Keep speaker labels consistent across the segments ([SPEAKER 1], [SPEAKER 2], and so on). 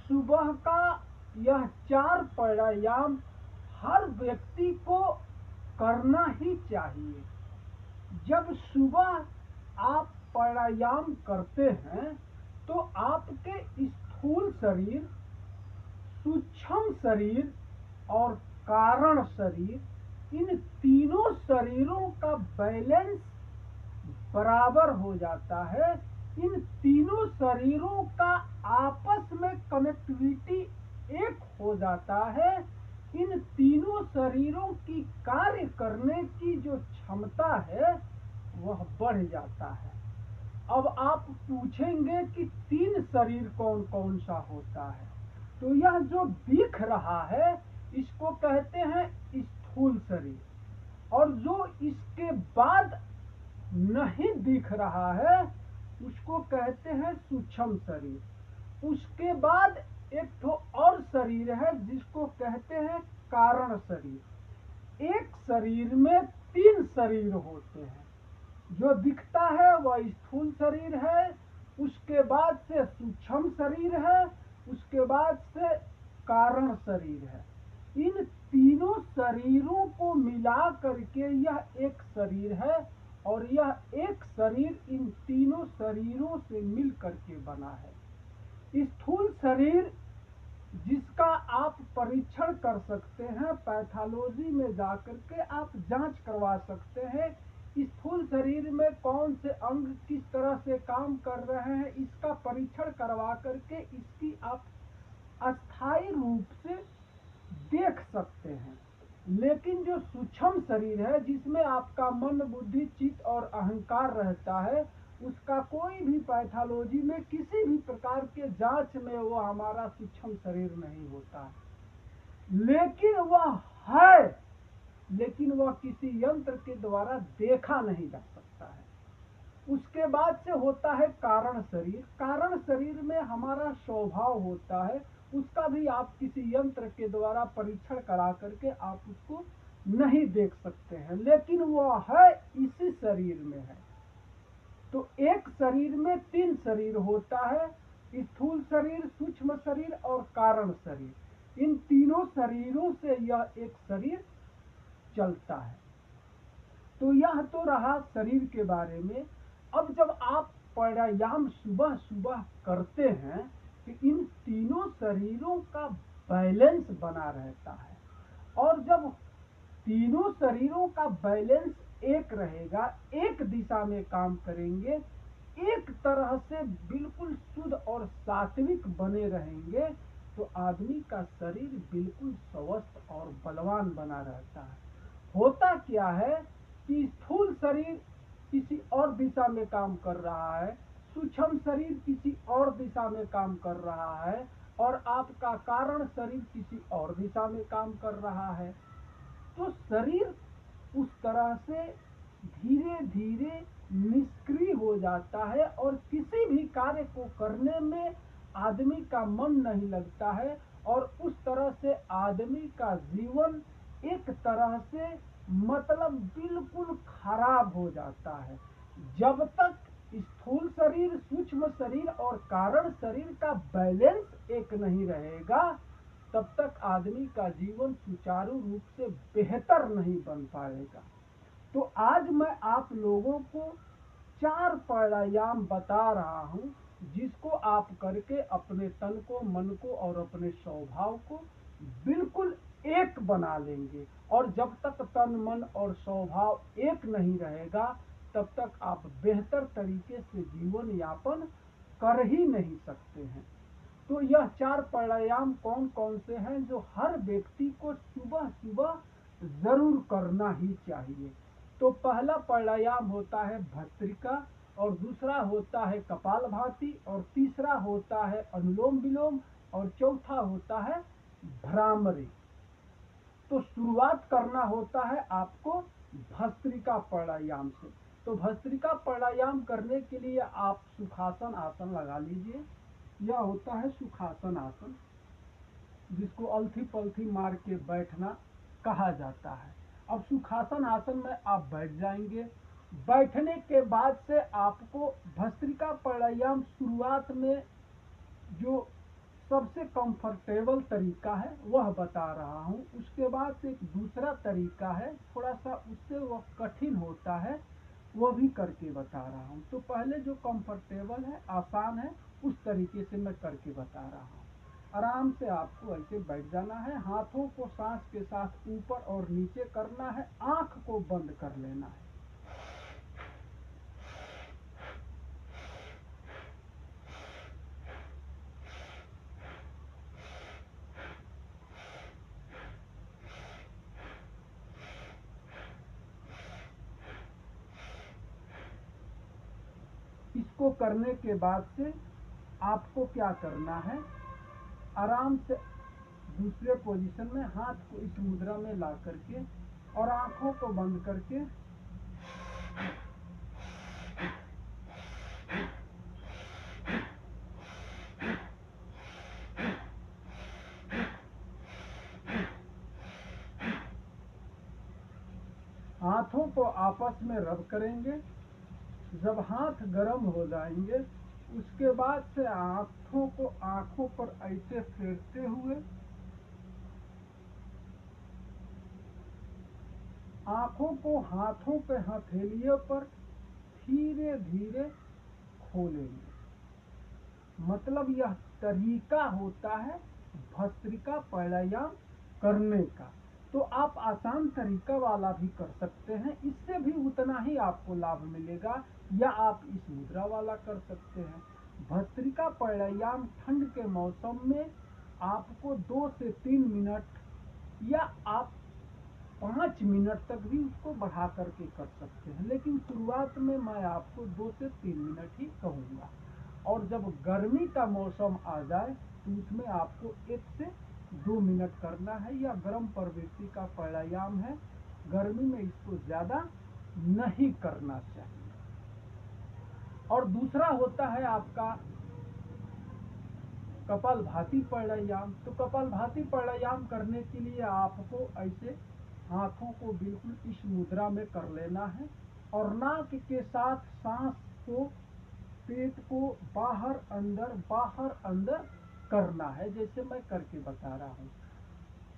[SPEAKER 1] सुबह का यह 4 प्राणायाम हर व्यक्ति को करना ही चाहिए। जब सुबह आप प्राणायाम करते हैं तो आपके स्थूल शरीर, सूक्ष्म शरीर और कारण शरीर, इन तीनों शरीरों का बैलेंस बराबर हो जाता है। इन तीनों शरीरों का आपस में कनेक्टिविटी एक हो जाता है। इन तीनों शरीरों की कार्य करने की जो क्षमता है वह बढ़ जाता है। अब आप पूछेंगे कि 3 शरीर कौन कौन सा होता है, तो यह जो दिख रहा है इसको कहते हैं स्थूल शरीर, और जो इसके बाद नहीं दिख रहा है उसको कहते हैं सूक्ष्म शरीर। उसके बाद एक तो और शरीर है जिसको कहते हैं कारण शरीर। एक शरीर में 3 शरीर होते हैं। जो दिखता है वह स्थूल शरीर है, उसके बाद से सूक्ष्म शरीर है, उसके बाद से कारण शरीर है। इन तीनों शरीरों को मिला करके यह एक शरीर है, और यह एक शरीर इन तीनों शरीरों से मिल करके बना है। स्थूल शरीर जिसका आप परीक्षण कर सकते हैं, पैथोलॉजी में जाकर के आप जांच करवा सकते हैं स्थूल शरीर में कौन से अंग किस तरह से काम कर रहे हैं, इसका परीक्षण करवा करके इसकी आप अस्थायी रूप से देख सकते हैं। लेकिन जो सूक्ष्म शरीर है जिसमें आपका मन, बुद्धि, चित्त और अहंकार रहता है, उसका कोई भी पैथोलॉजी में किसी भी प्रकार के जांच में वो हमारा सूक्ष्म शरीर नहीं होता, लेकिन वह है, लेकिन वह किसी यंत्र के द्वारा देखा नहीं जा सकता है। उसके बाद से होता है कारण शरीर। कारण शरीर में हमारा स्वभाव होता है, उसका भी आप किसी यंत्र के द्वारा परीक्षण करा करके आप उसको नहीं देख सकते हैं, लेकिन वह है, इसी शरीर में है। तो एक शरीर में 3 शरीर होता है, स्थूल शरीर, सूक्ष्म शरीर और कारण शरीर। इन तीनों शरीरों से यह एक शरीर चलता है। तो यह तो रहा शरीर के बारे में। अब जब आप प्राणायाम सुबह सुबह करते हैं तो इन तीनों शरीरों का बैलेंस बना रहता है, और जब तीनों शरीरों का बैलेंस एक रहेगा, एक दिशा में काम करेंगे, एक तरह से बिल्कुल शुद्ध और सात्विक बने रहेंगे, तो आदमी का शरीर बिल्कुल स्वस्थ और बलवान बना रहता है। होता क्या है कि स्थूल शरीर किसी और दिशा में काम कर रहा है, सूक्ष्म शरीर किसी और दिशा में काम कर रहा है, और आपका कारण शरीर किसी और दिशा में काम कर रहा है। तो शरीर उस तरह से धीरे धीरे निष्क्रिय हो जाता है, और किसी भी कार्य को करने में आदमी का मन नहीं लगता है, और उस तरह से आदमी का जीवन एक तरह से मतलब बिल्कुल खराब हो जाता है। जब तक स्थूल शरीर, सूक्ष्म शरीर और कारण शरीर का बैलेंस एक नहीं रहेगा, तब तक आदमी का जीवन सुचारू रूप से बेहतर नहीं बन पाएगा। तो आज मैं आप लोगों को 4 प्राणायाम बता रहा हूं, जिसको आप करके अपने तन को, मन को और अपने स्वभाव को बिल्कुल एक बना लेंगे। और जब तक तन, मन और स्वभाव एक नहीं रहेगा, तब तक आप बेहतर तरीके से जीवन यापन कर ही नहीं सकते हैं। तो यह 4 प्राणायाम कौन कौन से हैं जो हर व्यक्ति को सुबह सुबह जरूर करना ही चाहिए। तो पहला प्राणायाम होता है भस्त्रिका, और दूसरा होता है कपालभाति, और तीसरा होता है अनुलोम विलोम, और चौथा होता है भ्रामरी। तो शुरुआत करना होता है आपको भस्त्रिका प्राणायाम से। तो भस्त्रिका प्राणायाम करने के लिए आप सुखासन आसन लगा लीजिए। यह होता है सुखासन आसन, जिसको अलथी पलथी मार के बैठना कहा जाता है। अब सुखासन आसन में आप बैठ जाएंगे। बैठने के बाद से आपको भस्त्रिका प्राणायाम शुरुआत में जो सबसे कंफर्टेबल तरीका है वह बता रहा हूँ। उसके बाद एक दूसरा तरीका है, थोड़ा सा उससे वह कठिन होता है, वह भी करके बता रहा हूँ। तो पहले जो कंफर्टेबल है, आसान है, उस तरीके से मैं करके बता रहा हूँ। आराम से आपको ऐसे बैठ जाना है, हाथों को सांस के साथ ऊपर और नीचे करना है, आंख को बंद कर लेना है। इसको करने के बाद से आपको क्या करना है, आराम से दूसरे पोजीशन में हाथ को इस मुद्रा में ला करके और आंखों को बंद करके हाथों को आपस में रब करेंगे। जब हाथ गर्म हो जाएंगे, उसके बाद से हाथों को आंखों पर ऐसे फेरते हुए आंखों को हाथों के हथेलियों पर धीरे धीरे खोलेंगे। मतलब यह तरीका होता है भस्त्रिका प्राणायाम करने का। तो आप आसान तरीका वाला भी कर सकते हैं, इससे भी उतना ही आपको लाभ मिलेगा, या आप इस मुद्रा वाला कर सकते हैं। भस्त्रिका प्राणायाम ठंड के मौसम में आपको 2 से 3 मिनट या आप 5 मिनट तक भी उसको बढ़ा करके कर सकते हैं, लेकिन शुरुआत में मैं आपको 2 से 3 मिनट ही कहूँगा। और जब गर्मी का मौसम आ जाए तो उसमें आपको 1 से 2 मिनट करना है। यह गर्म प्रवृत्ति का प्राणायाम है, गर्मी में इसको ज्यादा नहीं करना चाहिए। और दूसरा होता है आपका कपालभाति प्राणायाम। तो कपालभाति प्राणायाम करने के लिए आपको ऐसे हाथों को बिल्कुल इस मुद्रा में कर लेना है और नाक के साथ सांस को, पेट को बाहर अंदर करना है, जैसे मैं करके बता रहा हूँ।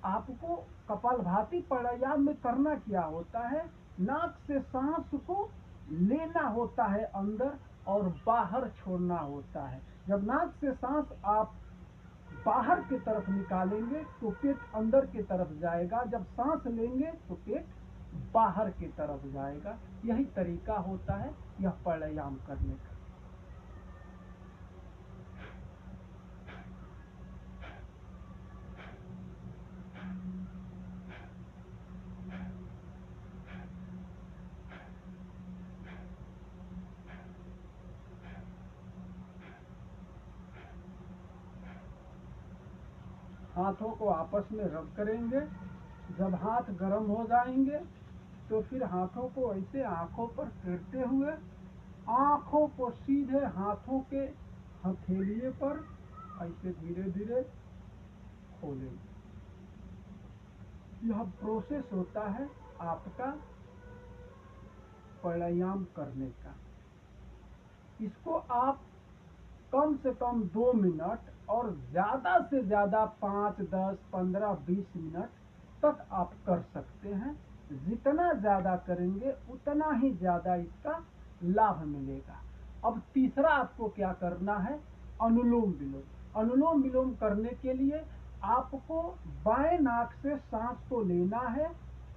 [SPEAKER 1] आपको कपालभाति प्राणायाम में करना क्या होता है, नाक से सांस को लेना होता है अंदर और बाहर छोड़ना होता है। जब नाक से सांस आप बाहर की तरफ निकालेंगे तो पेट अंदर की तरफ जाएगा, जब सांस लेंगे तो पेट बाहर की तरफ जाएगा। यही तरीका होता है यह प्राणायाम करने का। हाथों को आपस में रब करेंगे। जब हाथ गर्म हो जाएंगे तो फिर हाथों को ऐसे आंखों पर फेरते हुए आंखों को सीधे हाथों के हथेलिए पर ऐसे धीरे धीरे खोलेंगे। यह प्रोसेस होता है आपका प्राणायाम करने का। इसको आप कम से कम 2 मिनट और ज्यादा से ज्यादा 5, 10, 15, 20 मिनट तक आप कर सकते हैं। जितना ज्यादा करेंगे उतना ही ज्यादा इसका लाभ मिलेगा। अब तीसरा आपको क्या करना है, अनुलोम विलोम। अनुलोम विलोम करने के लिए आपको बाएं नाक से सांस को लेना है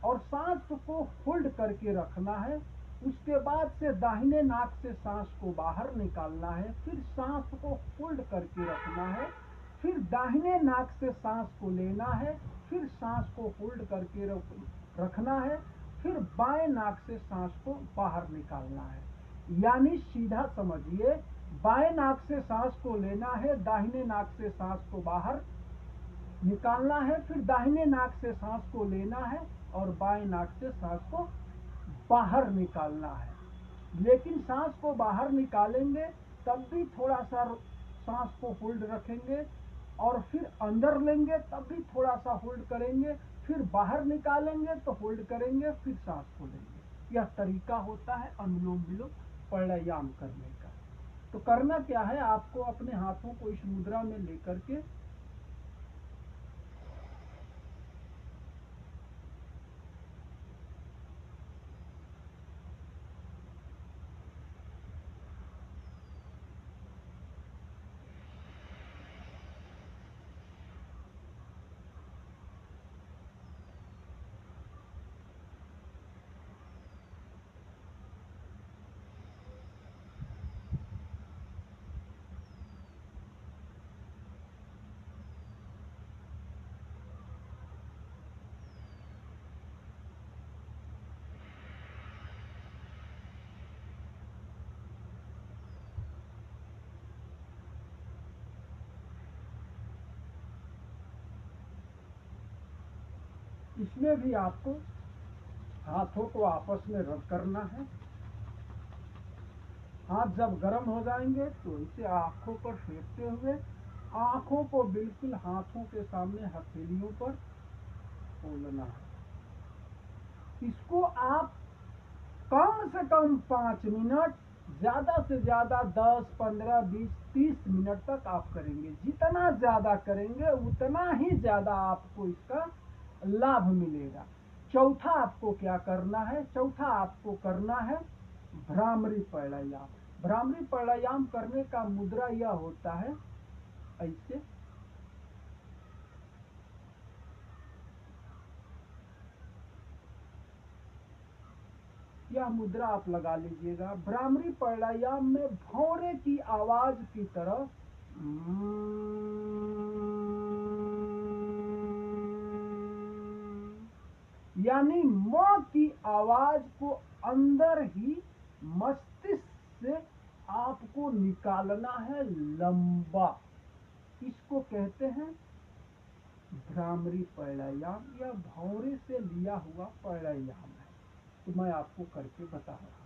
[SPEAKER 1] और सांस को होल्ड करके रखना है। उसके बाद से दाहिने नाक से सांस को बाहर निकालना है, फिर सांस को होल्ड करके रखना है, फिर दाहिने नाक से सांस को लेना है, फिर सांस को होल्ड करके रखना है, फिर बाएं नाक से सांस को बाहर निकालना है। यानी सीधा समझिए, बाएं नाक से सांस को लेना है, दाहिने नाक से सांस को बाहर निकालना है, फिर दाहिने नाक से सांस को लेना है और बाएं नाक से सांस को बाहर निकालना है। लेकिन सांस को बाहर निकालेंगे तब भी थोड़ा सा सांस को होल्ड रखेंगे और फिर अंदर लेंगे तब भी थोड़ा सा होल्ड करेंगे, फिर बाहर निकालेंगे तो होल्ड करेंगे, फिर सांस छोड़ेंगे। यह तरीका होता है अनुलोम विलोम प्राणायाम करने का। तो करना क्या है, आपको अपने हाथों को इस मुद्रा में लेकर के इसमें भी आपको हाथों को आपस में रब करना है। हाथ जब गर्म हो जाएंगे तो इसे आंखों पर फेरते हुए आंखों को बिल्कुल हाथों के सामने हथेलियों पर खोलना है। इसको आप कम से कम 5 मिनट, ज्यादा से ज्यादा 10, 15, 20, 30 मिनट तक आप करेंगे। जितना ज्यादा करेंगे उतना ही ज्यादा आपको इसका लाभ मिलेगा। चौथा आपको क्या करना है? चौथा आपको करना है भ्रामरी प्राणायाम। भ्रामरी प्राणायाम करने का मुद्रा यह होता है ऐसे, यह मुद्रा आप लगा लीजिएगा। भ्रामरी प्राणायाम में भौरे की आवाज की तरह यानी म की आवाज को अंदर ही मस्तिष्क से आपको निकालना है लंबा। इसको कहते हैं भ्रामरी प्राणायाम। यह भौरे से लिया हुआ प्राणायाम है। तो मैं आपको करके बता रहा हूं।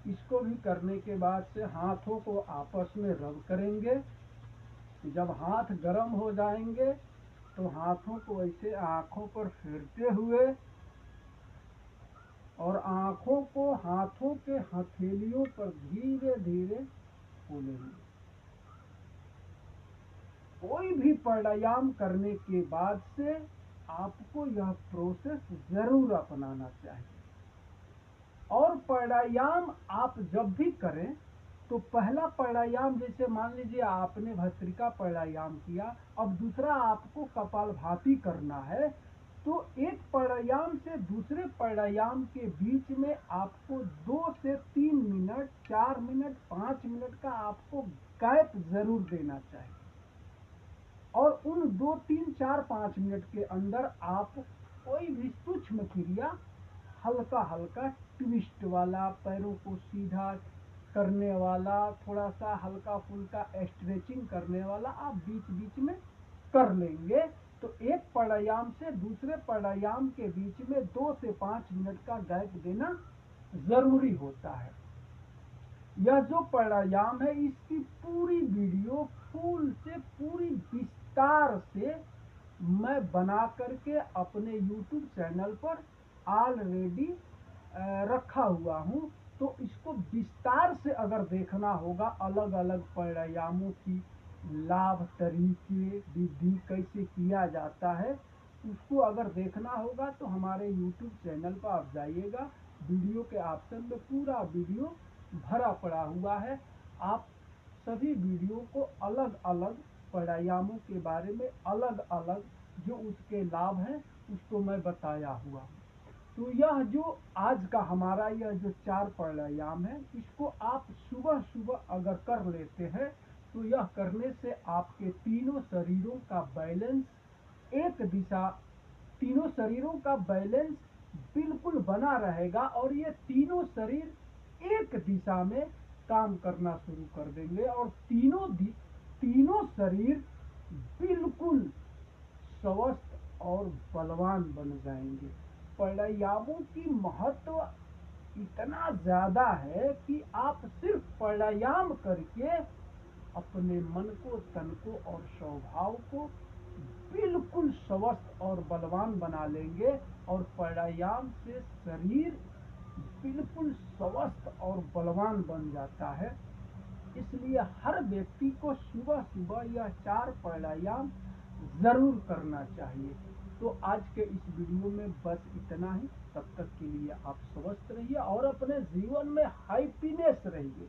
[SPEAKER 1] इसको भी करने के बाद से हाथों को आपस में रब करेंगे। जब हाथ गर्म हो जाएंगे तो हाथों को ऐसे आंखों पर फेरते हुए और आंखों को हाथों के हथेलियों पर धीरे धीरे खोलेंगे। कोई भी प्राणायाम करने के बाद से आपको यह प्रोसेस जरूर अपनाना चाहिए। और प्राणायाम आप जब भी करें तो पहला प्राणायाम, जैसे मान लीजिए आपने भस्त्रिका प्राणायाम किया, अब दूसरा आपको कपालभाति करना है, तो एक प्राणायाम से दूसरे प्राणायाम के बीच में आपको 2 से 3 मिनट, 4 मिनट, 5 मिनट का आपको गैप जरूर देना चाहिए। और उन 2, 3, 4, 5 मिनट के अंदर आप कोई भी सूक्ष्म क्रिया, हल्का हल्का ट्विस्ट वाला, पैरों को सीधा करने वाला, थोड़ा सा हल्का फुल्का स्ट्रेचिंग करने वाला आप बीच बीच में कर लेंगे। तो एक प्राणायाम से दूसरे प्राणायाम के बीच में 2 से 5 मिनट का गैप देना जरूरी होता है। यह जो प्राणायाम है इसकी पूरी वीडियो फुल से पूरी विस्तार से मैं बना करके अपने YouTube चैनल पर ऑलरेडी रखा हुआ हूँ। तो इसको विस्तार से अगर देखना होगा, अलग अलग प्राणायामों की लाभ, तरीके, विधि कैसे किया जाता है, उसको अगर देखना होगा तो हमारे YouTube चैनल पर आप जाइएगा। वीडियो के ऑप्शन में पूरा वीडियो भरा पड़ा हुआ है। आप सभी वीडियो को अलग अलग प्राणायामों के बारे में अलग अलग जो उसके लाभ हैं उसको मैं बताया हुआ हूँ। तो यह जो आज का हमारा यह जो 4 प्राणायाम है, इसको आप सुबह सुबह अगर कर लेते हैं तो यह करने से आपके तीनों शरीरों का बैलेंस एक दिशा, तीनों शरीरों का बैलेंस बिल्कुल बना रहेगा और ये तीनों शरीर एक दिशा में काम करना शुरू कर देंगे और तीनों शरीर बिल्कुल स्वस्थ और बलवान बन जाएंगे। प्राणायामों की महत्व इतना ज्यादा है कि आप सिर्फ प्राणायाम करके अपने मन को, तन को और स्वभाव को बिल्कुल स्वस्थ और बलवान बना लेंगे। और प्राणायाम से शरीर बिल्कुल स्वस्थ और बलवान बन जाता है। इसलिए हर व्यक्ति को सुबह सुबह यह 4 प्राणायाम जरूर करना चाहिए। तो आज के इस वीडियो में बस इतना ही। तब तक के लिए आप स्वस्थ रहिए और अपने जीवन में हैप्पीनेस रहिए।